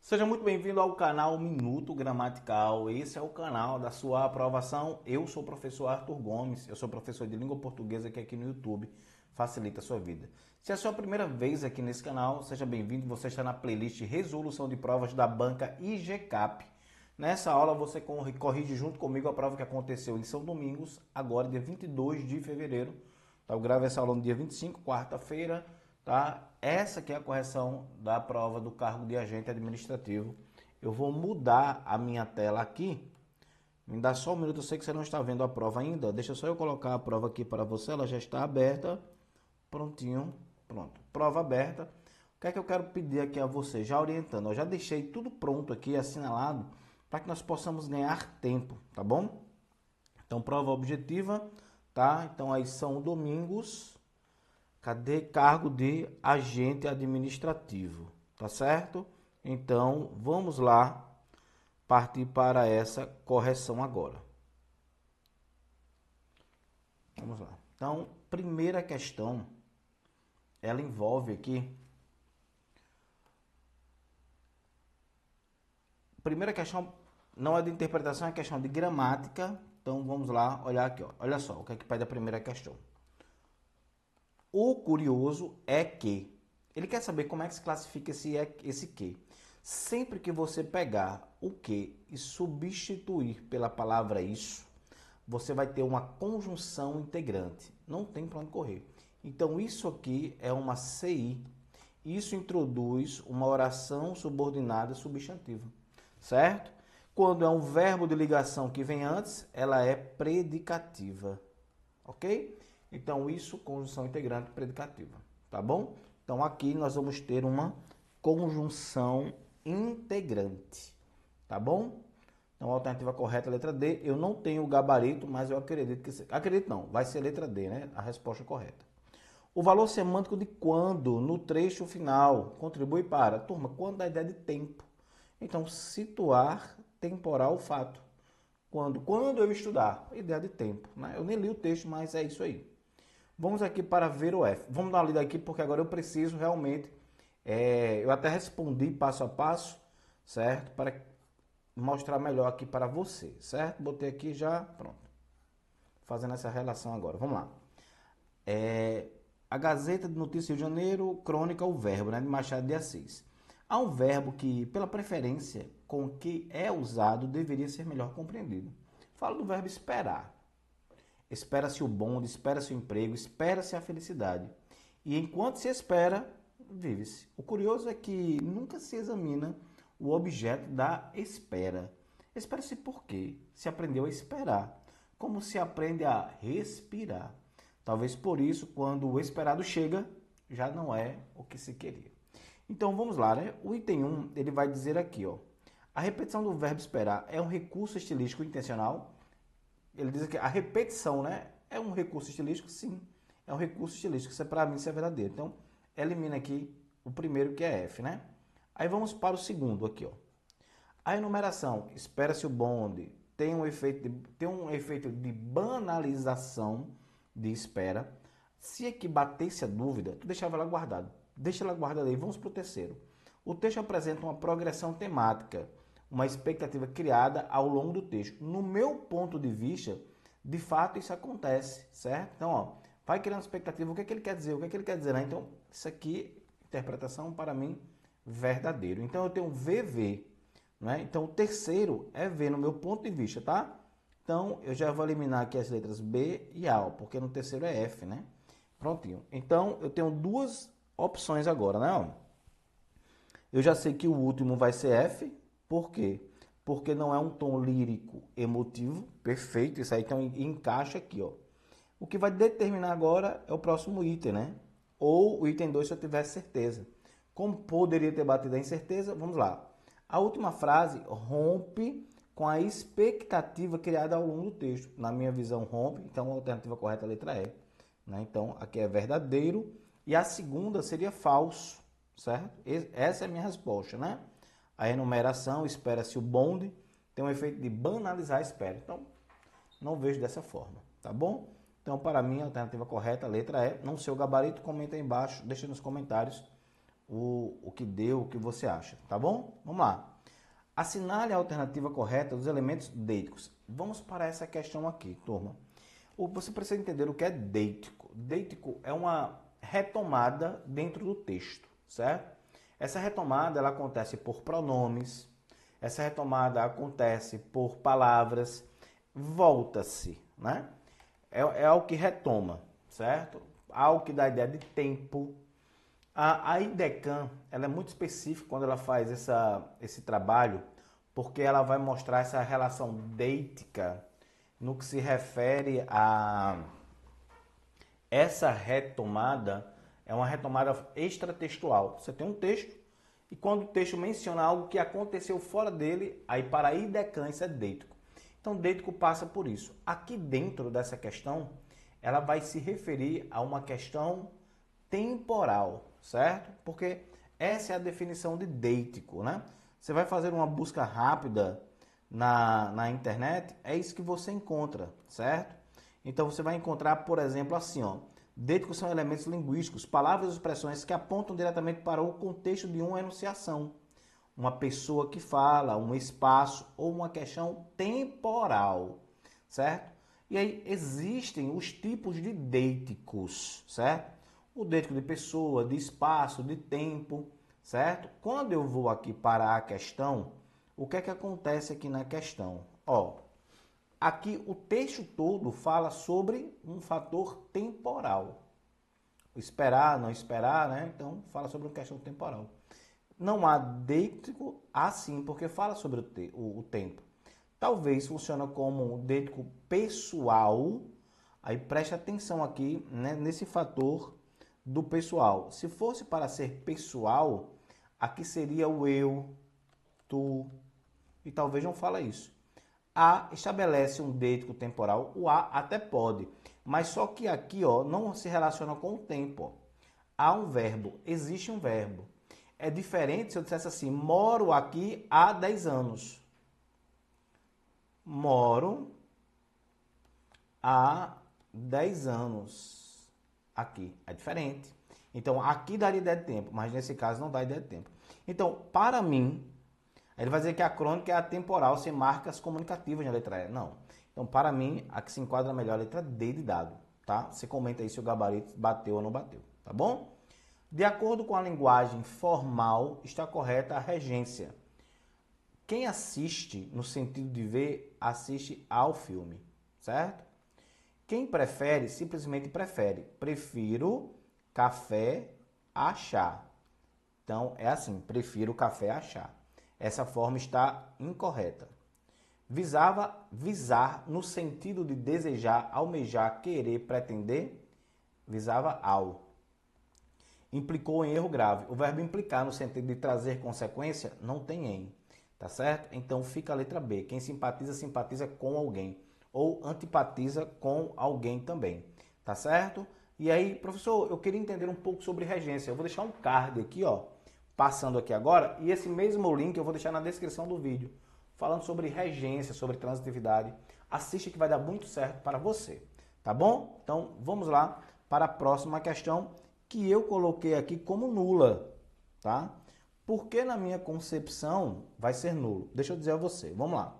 Seja muito bem-vindo ao canal Minuto Gramatical. Esse é o canal da sua aprovação. Eu sou o professor Arthur Gomes, eu sou professor de língua portuguesa aqui no YouTube. Facilita a sua vida. Se é a sua primeira vez aqui nesse canal, seja bem-vindo. Você está na playlist Resolução de Provas da banca IGCAP. Nessa aula você corrige junto comigo a prova que aconteceu em São Domingos, agora dia 22 de fevereiro. Eu gravo essa aula no dia 25, quarta-feira. Tá? Essa aqui é a correção da prova do cargo de agente administrativo. Eu vou mudar a minha tela aqui. Me dá só um minuto, eu sei que você não está vendo a prova ainda. Deixa só eu colocar a prova aqui para você, ela já está aberta. Prontinho, pronto. Prova aberta. O que é que eu quero pedir aqui a você? Já orientando, eu já deixei tudo pronto aqui, assinalado, para que nós possamos ganhar tempo, tá bom? Então, prova objetiva, tá? Então, aí são domingos. Cadê cargo de agente administrativo? Tá certo? Então, vamos lá partir para essa correção agora. Vamos lá. Então, primeira questão, ela envolve aqui. Primeira questão não é de interpretação, é questão de gramática. Então, vamos lá olhar aqui. Ó. Olha só o que é que pede a primeira questão. O curioso é que ele quer saber como é que se classifica esse que. Sempre que você pegar o que e substituir pela palavra isso, você vai ter uma conjunção integrante. Não tem para onde correr. Então, isso aqui é uma CI. Isso introduz uma oração subordinada substantiva. Certo? Quando é um verbo de ligação que vem antes, ela é predicativa. Ok? Então, isso, conjunção integrante predicativa, tá bom? Então, aqui nós vamos ter uma conjunção integrante, tá bom? Então, a alternativa correta é a letra D. Eu não tenho o gabarito, mas eu acredito que... Acredito não, vai ser a letra D, né? A resposta correta. O valor semântico de quando, no trecho final, contribui para... Turma, quando dá ideia de tempo. Então, situar temporal fato. Quando eu estudar, ideia de tempo, né? Eu nem li o texto, mas é isso aí. Vamos aqui para ver o F. Vamos dar uma lida aqui, porque agora eu preciso realmente... eu até respondi passo a passo, certo? Para mostrar melhor aqui para você, certo? Botei aqui já, pronto. Fazendo essa relação agora. Vamos lá. A Gazeta de Notícias Rio de Janeiro, crônica, o verbo, né? De Machado de Assis. Há um verbo que, pela preferência com que é usado, deveria ser melhor compreendido. Falo do verbo esperar. Espera-se o bonde, espera-se o emprego, espera-se a felicidade. E enquanto se espera, vive-se. O curioso é que nunca se examina o objeto da espera. Espera-se por quê? Se aprendeu a esperar, como se aprende a respirar. Talvez por isso, quando o esperado chega, já não é o que se queria. Então vamos lá, né? O item 1, ele vai dizer aqui, ó. A repetição do verbo esperar é um recurso estilístico intencional. Ele diz que a repetição, né, é um recurso estilístico? Sim, é um recurso estilístico. Isso é para mim, isso é verdadeiro. Então, elimina aqui o primeiro, que é F, né? Aí vamos para o segundo aqui, ó. A enumeração, espera-se o bonde, tem um efeito de banalização de espera. Se aqui batesse a dúvida, tu deixava ela guardada. Deixa ela guardada aí. Vamos para o terceiro. O texto apresenta uma progressão temática, uma expectativa criada ao longo do texto. No meu ponto de vista, de fato isso acontece, certo? Então, ó, vai criando expectativa, o que é que ele quer dizer? O que é que ele quer dizer, né? Então, isso aqui, interpretação para mim, verdadeiro. Então, eu tenho VV, né? Então, o terceiro é V no meu ponto de vista, tá? Então, eu já vou eliminar aqui as letras B e A, porque no terceiro é F, né? Prontinho. Então, eu tenho duas opções agora, né? Eu já sei que o último vai ser F. Por quê? Porque não é um tom lírico emotivo. Perfeito. Isso aí então encaixa aqui, ó. O que vai determinar agora é o próximo item, né? Ou o item 2 se eu tivesse certeza. Como poderia ter batido a incerteza? Vamos lá. A última frase rompe com a expectativa criada ao longo do texto. Na minha visão, rompe. Então, a alternativa correta é a letra E. Né? Então, aqui é verdadeiro. E a segunda seria falso, certo? Essa é a minha resposta, né? A enumeração, espera-se o bonde, tem um efeito de banalizar a espera. Então, não vejo dessa forma, tá bom? Então, para mim, a alternativa correta, a letra E. Não sei o gabarito, comenta aí embaixo, deixa nos comentários o que deu, o que você acha, tá bom? Vamos lá. Assinale a alternativa correta dos elementos deíticos. Vamos para essa questão aqui, turma. Você precisa entender o que é deítico. Deítico é uma retomada dentro do texto, certo? Essa retomada ela acontece por pronomes, essa retomada acontece por palavras, volta-se, né? É algo que retoma, certo? Algo que dá a ideia de tempo. A IDECAM, ela é muito específica quando ela faz esse trabalho, porque ela vai mostrar essa relação deítica no que se refere a essa retomada, é uma retomada extratextual. Você tem um texto e quando o texto menciona algo que aconteceu fora dele, aí para a IDECAM isso é deítico. Então, deítico passa por isso. Aqui dentro dessa questão, ela vai se referir a uma questão temporal, certo? Porque essa é a definição de deítico, né? Você vai fazer uma busca rápida na internet, é isso que você encontra, certo? Então você vai encontrar, por exemplo, assim, ó, deíticos são elementos linguísticos, palavras ou expressões que apontam diretamente para o contexto de uma enunciação, uma pessoa que fala, um espaço ou uma questão temporal, certo? E aí existem os tipos de deíticos, certo? O deítico de pessoa, de espaço, de tempo, certo? Quando eu vou aqui para a questão, o que é que acontece aqui na questão? Ó, aqui o texto todo fala sobre um fator temporal. Esperar, não esperar, né? Então fala sobre uma questão temporal. Não há deítico assim, porque fala sobre o tempo. Talvez funcione como um deítico pessoal. Aí preste atenção aqui, né, nesse fator do pessoal. Se fosse para ser pessoal, aqui seria o eu, tu, e talvez não fala isso. A estabelece um deítico temporal, o a até pode, mas só que aqui ó, não se relaciona com o tempo. Ó. Há um verbo, existe um verbo. É diferente se eu dissesse assim, moro aqui há 10 anos. Moro há 10 anos aqui. É diferente. Então, aqui daria ideia de tempo, mas nesse caso não dá ideia de tempo. Então, para mim, ele vai dizer que a crônica é atemporal sem marcas comunicativas na letra E. Não. Então, para mim, aqui se enquadra melhor a letra D de dado. Tá? Você comenta aí se o gabarito bateu ou não bateu. Tá bom? De acordo com a linguagem formal, está correta a regência. Quem assiste, no sentido de ver, assiste ao filme, certo? Quem prefere, simplesmente prefere. Prefiro café a chá. Então, é assim, prefiro café a chá. Essa forma está incorreta. Visar, no sentido de desejar, almejar, querer, pretender, visava ao. Implicou em erro grave. O verbo implicar no sentido de trazer consequência não tem em, tá certo? Então fica a letra B. Quem simpatiza, simpatiza com alguém ou antipatiza com alguém também, tá certo? E aí, professor, eu queria entender um pouco sobre regência. Eu vou deixar um card aqui, ó, passando aqui agora, e esse mesmo link eu vou deixar na descrição do vídeo, falando sobre regência, sobre transitividade. Assiste que vai dar muito certo para você, tá bom? Então, vamos lá para a próxima questão, que eu coloquei aqui como nula, tá? Porque na minha concepção vai ser nulo. Deixa eu dizer a você, vamos lá.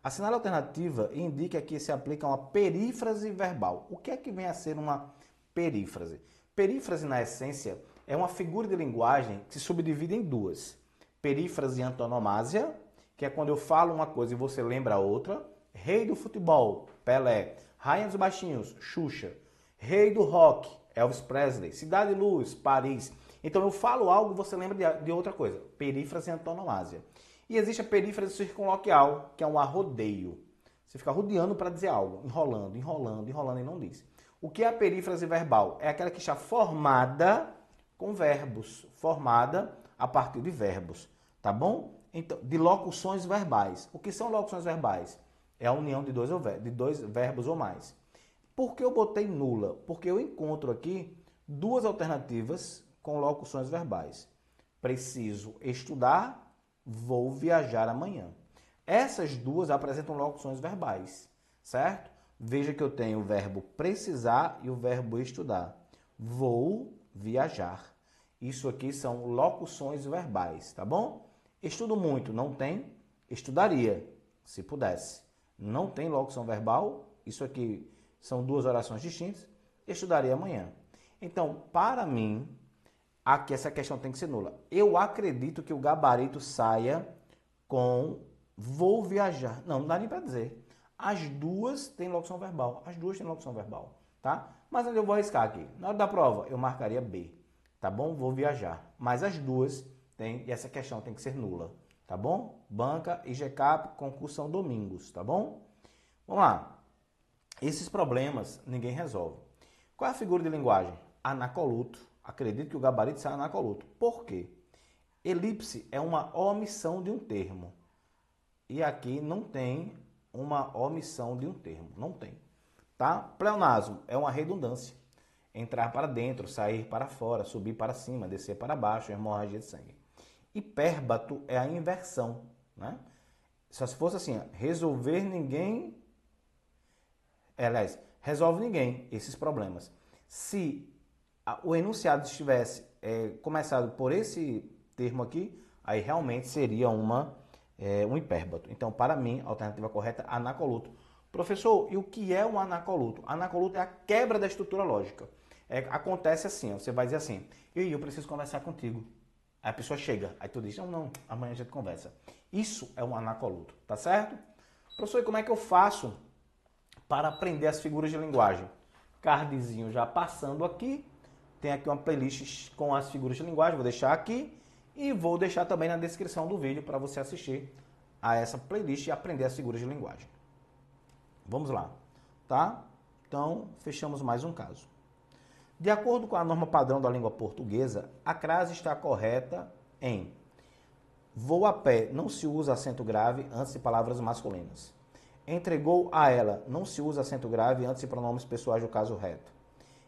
Assinale a alternativa e indica que se aplica uma perífrase verbal. O que é que vem a ser uma perífrase? Perífrase, na essência, é uma figura de linguagem que se subdivide em duas. Perífrase antonomásia, que é quando eu falo uma coisa e você lembra a outra. Rei do futebol, Pelé. Rainha dos baixinhos, Xuxa. Rei do rock, Elvis Presley. Cidade de Luz, Paris. Então eu falo algo e você lembra de outra coisa. Perífrase antonomásia. E existe a perífrase circunloquial, que é um arrodeio. Você fica rodeando para dizer algo, enrolando, enrolando, enrolando e não diz. O que é a perífrase verbal? É aquela que está formada com verbos, formada a partir de verbos, tá bom? Então, de locuções verbais. O que são locuções verbais? É a união de dois verbos ou mais. Por que eu botei nula? Porque eu encontro aqui duas alternativas com locuções verbais. Preciso estudar, vou viajar amanhã. Essas duas apresentam locuções verbais, certo? Veja que eu tenho o verbo precisar e o verbo estudar. Vou viajar. Isso aqui são locuções verbais, tá bom? Estudo muito, não tem? Estudaria, se pudesse. Não tem locução verbal, isso aqui são duas orações distintas. Estudaria amanhã. Então, para mim, aqui essa questão tem que ser nula. Eu acredito que o gabarito saia com vou viajar. Não dá nem para dizer. As duas têm locução verbal. As duas têm locução verbal, tá? Mas onde eu vou arriscar aqui? Na hora da prova, eu marcaria B, tá bom? Vou viajar. Mas as duas têm, e essa questão tem que ser nula, tá bom? Banca, IGCAP, concurso São Domingos, tá bom? Vamos lá. Esses problemas ninguém resolve. Qual é a figura de linguagem? Anacoluto. Acredito que o gabarito seja anacoluto. Por quê? Elipse é uma omissão de um termo. E aqui não tem uma omissão de um termo. Não tem. Tá? Pleonasmo é uma redundância. Entrar para dentro, sair para fora, subir para cima, descer para baixo, hemorragia de sangue. Hipérbato é a inversão. Né? Só se fosse assim, resolver ninguém... Aliás, resolve ninguém esses problemas. Se o enunciado estivesse começado por esse termo aqui, aí realmente seria um hipérbato. Então, para mim, a alternativa correta é anacoluto. Professor, e o que é um anacoluto? Anacoluto é a quebra da estrutura lógica. Acontece assim, você vai dizer assim, eu preciso conversar contigo. Aí a pessoa chega, aí tu diz, não, amanhã a gente conversa. Isso é um anacoluto, tá certo? Professor, e como é que eu faço para aprender as figuras de linguagem? Cardzinho já passando aqui, tem aqui uma playlist com as figuras de linguagem, vou deixar aqui e vou deixar também na descrição do vídeo para você assistir a essa playlist e aprender as figuras de linguagem. Vamos lá, tá? Então, fechamos mais um caso. De acordo com a norma padrão da língua portuguesa, a crase está correta em vou a pé, não se usa acento grave antes de palavras masculinas. Entregou a ela, não se usa acento grave antes de pronomes pessoais do caso reto.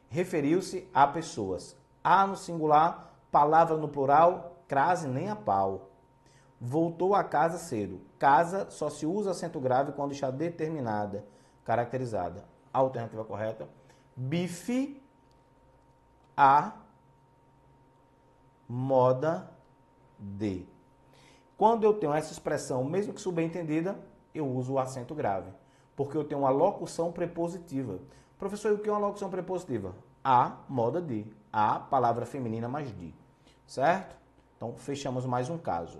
Referiu-se a pessoas. A no singular, palavra no plural, crase nem a pau. Voltou a casa cedo. Casa só se usa acento grave quando está determinada, caracterizada. Alternativa correta. Bife a moda de. Quando eu tenho essa expressão, mesmo que subentendida, eu uso o acento grave, porque eu tenho uma locução prepositiva. Professor, e o que é uma locução prepositiva? A, moda de. A, palavra feminina mais de. Certo? Então, fechamos mais um caso.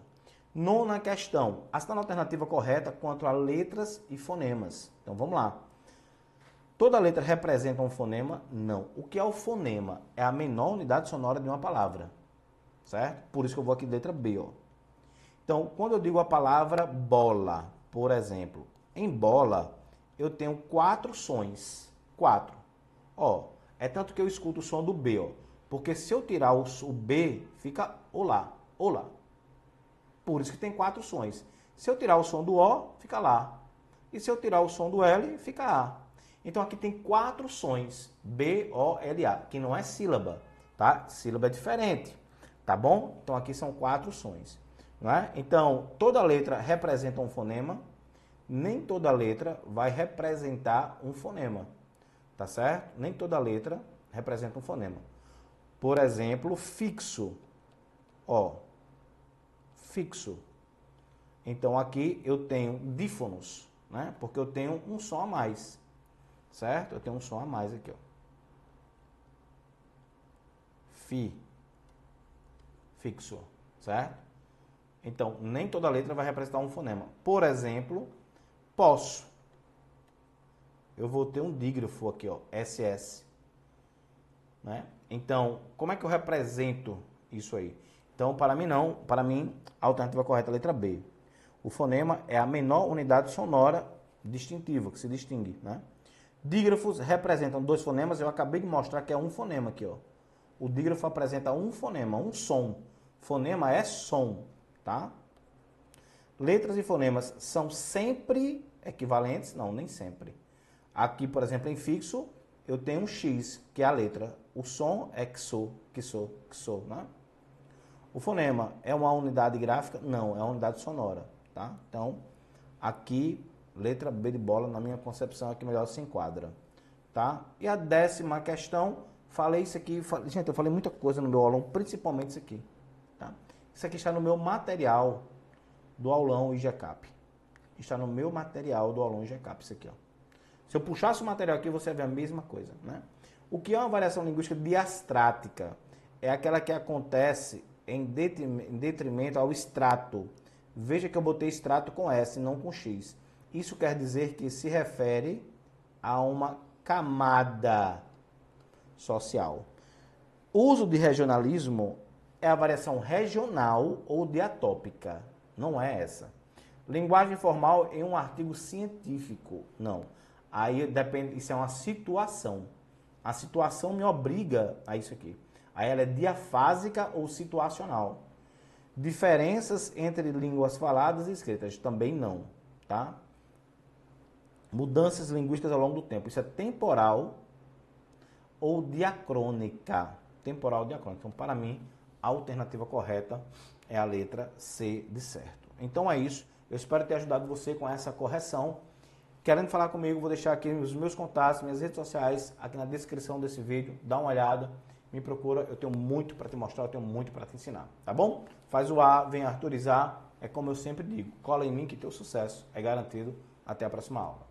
Nona questão. Está na alternativa correta quanto a letras e fonemas. Então, vamos lá. Toda letra representa um fonema? Não. O que é o fonema? É a menor unidade sonora de uma palavra. Certo? Por isso que eu vou aqui de letra B, ó. Então, quando eu digo a palavra bola, por exemplo, em bola, eu tenho 4 sons. 4. Ó, é tanto que eu escuto o som do B, ó. Porque se eu tirar o B, fica olá, olá. Por isso que tem 4 sons. Se eu tirar o som do O, fica lá. E se eu tirar o som do L, fica A. Então aqui tem 4 sons. B, O, L, A, que não é sílaba, tá? Sílaba é diferente, tá bom? Então aqui são 4 sons. Não é? Então, toda letra representa um fonema, nem toda letra vai representar um fonema, tá certo? Nem toda letra representa um fonema. Por exemplo, fixo, ó, fixo. Então, aqui eu tenho dífonos, né? Porque eu tenho um som a mais, certo? Eu tenho um som a mais aqui, ó. Fi, fixo, certo? Então, nem toda letra vai representar um fonema. Por exemplo, posso. Eu vou ter um dígrafo aqui, ó, SS. Né? Então, como é que eu represento isso aí? Então, para mim não. Para mim, a alternativa correta é a letra B. O fonema é a menor unidade sonora distintiva, que se distingue. Né? Dígrafos representam 2 fonemas. Eu acabei de mostrar que é um fonema aqui, ó. O dígrafo apresenta um fonema, um som. Fonema é som. Tá? Letras e fonemas são sempre equivalentes? Não, nem sempre. Aqui, por exemplo, em fixo, eu tenho um X, que é a letra. O som é que sou, né? O fonema é uma unidade gráfica? Não, é uma unidade sonora, tá? Então, aqui, letra B de bola, na minha concepção, é que melhor se enquadra, tá? E a 10ª questão, Falei isso aqui, gente, eu falei muita coisa no meu aulão, principalmente isso aqui. Tá? Isso aqui está no meu material do aulão IGCAP. Está no meu material do aulão IGCAP, isso aqui, ó. Se eu puxasse o material aqui, você vai ver a mesma coisa, né? O que é uma variação linguística diastrática? É aquela que acontece em detrimento ao extrato. Veja que eu botei extrato com S, não com X. Isso quer dizer que se refere a uma camada social. O uso de regionalismo é a variação regional ou diatópica. Não é essa. Linguagem formal em um artigo científico. Não. Aí depende, isso é uma situação. A situação me obriga a isso aqui. Aí ela é diafásica ou situacional. Diferenças entre línguas faladas e escritas, também não, tá? Mudanças linguísticas ao longo do tempo, isso é temporal ou diacrônica. Temporal ou diacrônica. Então, para mim, a alternativa correta é a letra C de certo. Então é isso. Eu espero ter ajudado você com essa correção. Querendo falar comigo, vou deixar aqui os meus contatos, minhas redes sociais, aqui na descrição desse vídeo. Dá uma olhada, me procura, eu tenho muito para te mostrar, eu tenho muito para te ensinar, tá bom? Faz o A, vem Arthurizar, é como eu sempre digo, cola em mim que teu sucesso é garantido. Até a próxima aula.